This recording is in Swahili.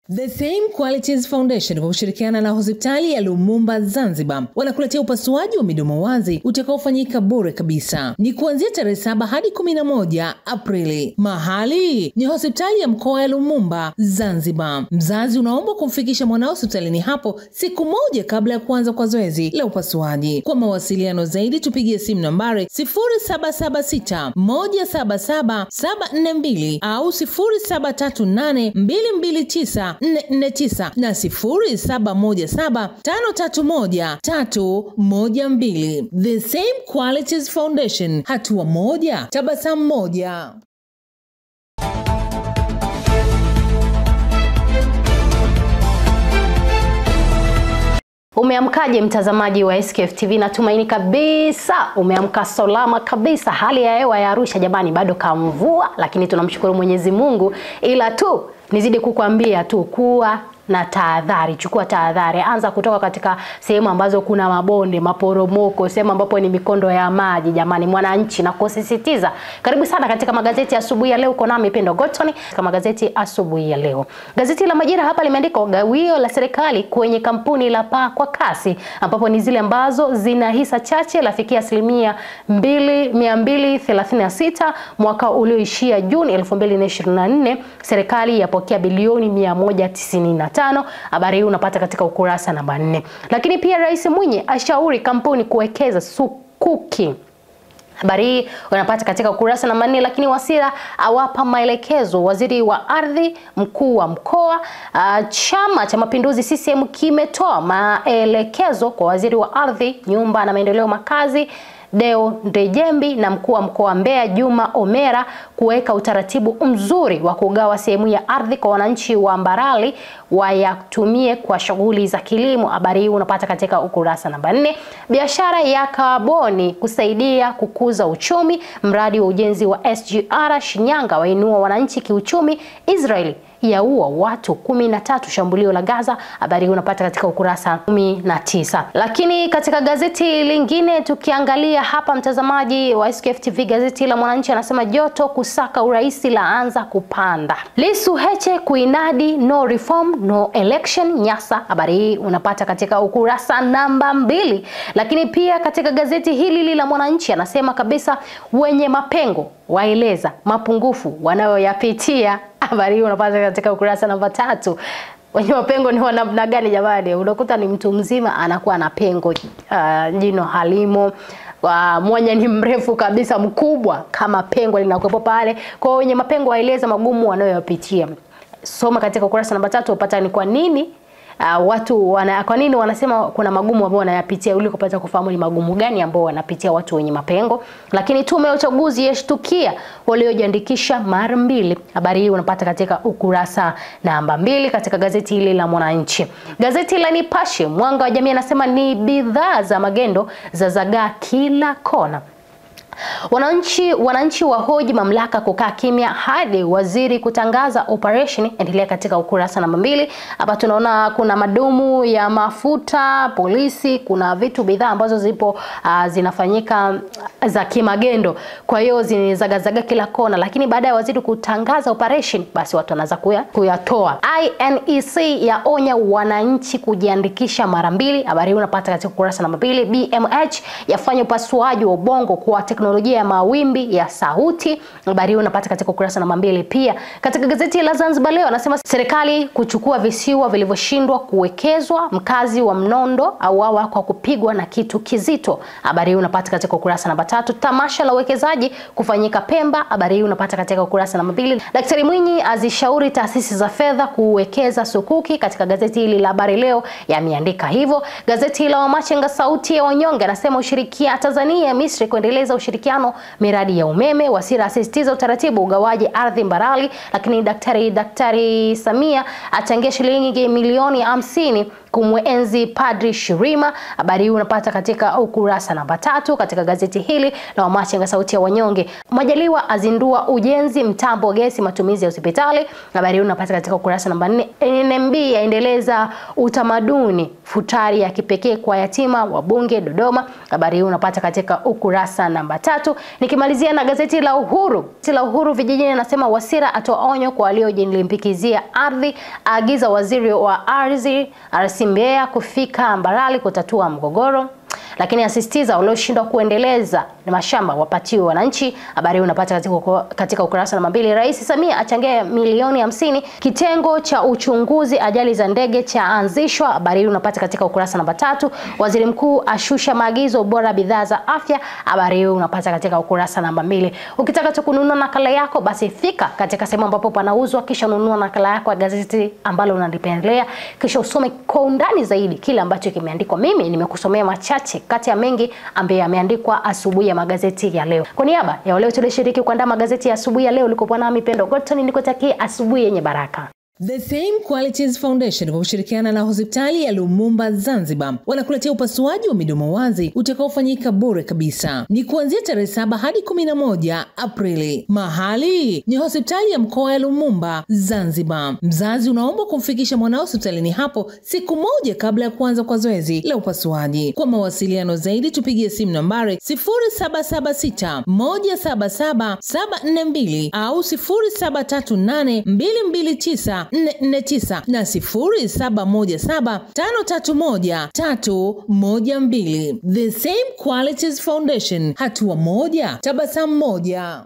The Same Qualities Foundation kwa kushirikiana na hospitali ya Lumumba Zanzibar wanakuletea upasuaji wa midomo wazi utakaofanyika bure kabisa. Ni kuanzia tarehe 7 hadi 11 Aprili. Mahali ni hospitali ya mkoa ya Lumumba Zanzibar. Mzazi unaomba kumfikisha mwanao hospitalini hapo siku moja kabla ya kuanza kwa zoezi la upasuaji. Kwa mawasiliano zaidi tupigie simu nambari 0776 177 742 au 0738 229 449 na 0717 531 312. The Same Qualities Foundation, hatua moja, tabasamu moja. Umeamkaje mtazamaji wa SKF TV? Natumaini kabisa umeamka salama kabisa. Hali ya hewa ya Arusha jamani bado kamvua, lakini tunamshukuru Mwenyezi Mungu. Ila tu nizidi kukuambia tu kuwa na tahadhari, chukua tahadhari. Anza kutoka katika sehemu ambazo kuna mabonde, maporomoko, sehemu ambapo ni mikondo ya maji jamani, mwananchi na kusisitiza. Karibu sana katika magazeti asubuhi ya leo, uko nami Pendo Gotoni katika magazeti asubuhi ya leo. Gazeti la Majira hapa limeandika gawio la serikali kwenye kampuni la paa kwa kasi, ambapo ni zile ambazo zina hisa chache lafikia 236 mwaka ulioishia Juni 2024. Serikali yapokea bilioni 195. Habari hii unapata katika ukurasa namba 4. Lakini pia Rais Mwinyi ashauri kampuni kuwekeza sukuki. Habari hii unapata katika ukurasa namba 4. Lakini Wasira awapa maelekezo waziri wa ardhi, mkuu wa mkoa. Chama cha Mapinduzi CCM kimetoa maelekezo kwa waziri wa ardhi, nyumba na maendeleo makazi Deo Ndejembi na mkuu wa mkoa Mbeya Juma Omera kuweka utaratibu mzuri wa kugawa sehemu ya ardhi kwa wananchi wa Mbarali wayatumie kwa shughuli za kilimo. Habari hii unapata katika ukurasa namba 4. Biashara ya kaboni kusaidia kukuza uchumi. Mradi wa ujenzi wa SGR Shinyanga wainua wananchi kiuchumi. Israeli yaua watu 13 shambulio la Gaza. Habari unapata katika ukurasa 19. Lakini katika gazeti lingine tukiangalia hapa mtazamaji wa SKF TV, gazeti la Mwananchi anasema joto kusaka uraisi laanza kupanda. Lissu Heche kuinadi no reform no election Nyasa. Habari hii unapata katika ukurasa namba 2. Lakini pia katika gazeti hili la Mwananchi anasema kabisa wenye mapengo waeleza mapungufu wanayoyapitia. Habari hii unapata katika ukurasa namba 3. Wenye mapengo ni wanamna gani jamani? Unakuta ni mtu mzima anakuwa na pengo, jino halimo, mwenye ni mrefu kabisa mkubwa kama pengo linakuwepo pale. Kwa wenye mapengo waeleza magumu wanayoyapitia. Soma katika ukurasa namba 3 upata ni kwa nini kwa nini wanasema kuna magumu ambao wanayapitia, ili kupata kufahamu ni magumu gani ambao wanapitia watu wenye mapengo. Lakini tume ya uchaguzi yashtukia waliojiandikisha mara 2. Habari hii unapata katika ukurasa namba 2 katika gazeti hili la Mwananchi. Gazeti la Nipashe Mwanga wa Jamii anasema ni bidhaa za magendo za zagaa kila kona. Wananchi wahoji mamlaka kukaa kimya hadi waziri kutangaza operation. Endelea katika ukurasa namba 2. Hapa tunaona kuna madumu ya mafuta, polisi, kuna bidhaa ambazo zipo zinafanyika za kimagendo. Kwa hiyo zinazagazaga kila kona, lakini baada ya waziri kutangaza operation basi watu wanaanza kuyatoa. INEC yaonya wananchi kujiandikisha mara 2. Habari hii unapata katika ukurasa namba 2. BMH yafanya upasuaji wa ubongo kwa teknolojia ya mawimbi ya sauti. Habari hii unapata katika ukurasa namba 2. Pia katika gazeti la Zanzibar Leo anasema serikali kuchukua visiwa vilivyoshindwa kuwekezwa. Mkazi wa Mnondo auawa kwa kupigwa na kitu kizito. Habari hii unapata katika ukurasa namba 3. Tamasha la uwekezaji kufanyika Pemba. Habari hii unapata katika ukurasa namba 2. Daktari Mwinyi azishauri taasisi za fedha kuwekeza sukuki. Katika gazeti hili la Habari Leo yameandika hivyo. Gazeti la Wamachinga Sauti ya Wanyonge anasema ushirikiano Tanzania Misri kuendeleza ushirikiano miradi ya umeme. Wasira asisitiza utaratibu ugawaji ardhi Mbarali. Lakini Daktari Samia achangia shilingi milioni 50 kumwenzi Padri Shirima. Habari hii unapata katika ukurasa namba 3 katika gazeti hili la Wamachinga sauti ya wanyonge. Majaliwa azindua ujenzi mtambo gesi matumizi ya hospitali. Habari hii unapata katika ukurasa namba 4. NMB yaendeleza utamaduni futari ya kipekee kwa yatima wa bunge Dodoma. Habari hii unapata katika ukurasa namba 3. Nikimalizia na gazeti la Uhuru. Gazeti la Uhuru vijijini nasema Wasira atoa onyo kwa waliojilimbikizia ardhi, agiza waziri wa ardhi Arsimbea kufika Mbarali kutatua mgogoro, lakini asisitiza walioshindwa kuendeleza na mashamba wapatiwe wananchi. Habari unapata katika ukurasa namba 2. Rais Samia achangia milioni 50 kitengo cha uchunguzi ajali za ndege cha anzishwa. Habari unapata katika ukurasa namba 3. Waziri mkuu ashusha maagizo bora bidhaa za afya. Habari unapata katika ukurasa namba 2. Ukitaka tu kununua nakala yako basi fika katika sehemu ambapo panauzwa, kisha ununua nakala yako ya gazeti ambalo unalipendelea, kisha usome kwa undani zaidi kile ambacho kimeandikwa. Mimi nimekusomea machache kati ya mengi ambaye yameandikwa asubuhi ya magazeti ya leo. Kwa niaba ya wale tulioshiriki kuandaa magazeti ya asubuhi ya leo, ulikopo nami Pendo Gotoni, nikutakia asubuhi yenye baraka. The Same Qualities Foundation kwa kushirikiana na hospitali ya Lumumba Zanzibar wanakuletea upasuaji wa midomo wazi utakaofanyika bure kabisa. Ni kuanzia tarehe 7 hadi 11 Aprili. Mahali ni hospitali ya mkoa ya Lumumba Zanzibar. Mzazi unaomba kumfikisha mwanao hospitalini hapo siku moja kabla ya kuanza kwa zoezi la upasuaji. Kwa mawasiliano zaidi tupigie simu nambari 0776 177 742 au 0738 229 449 na 0717 531 312. The Same Qualities Foundation, hatua moja, tabasamu moja.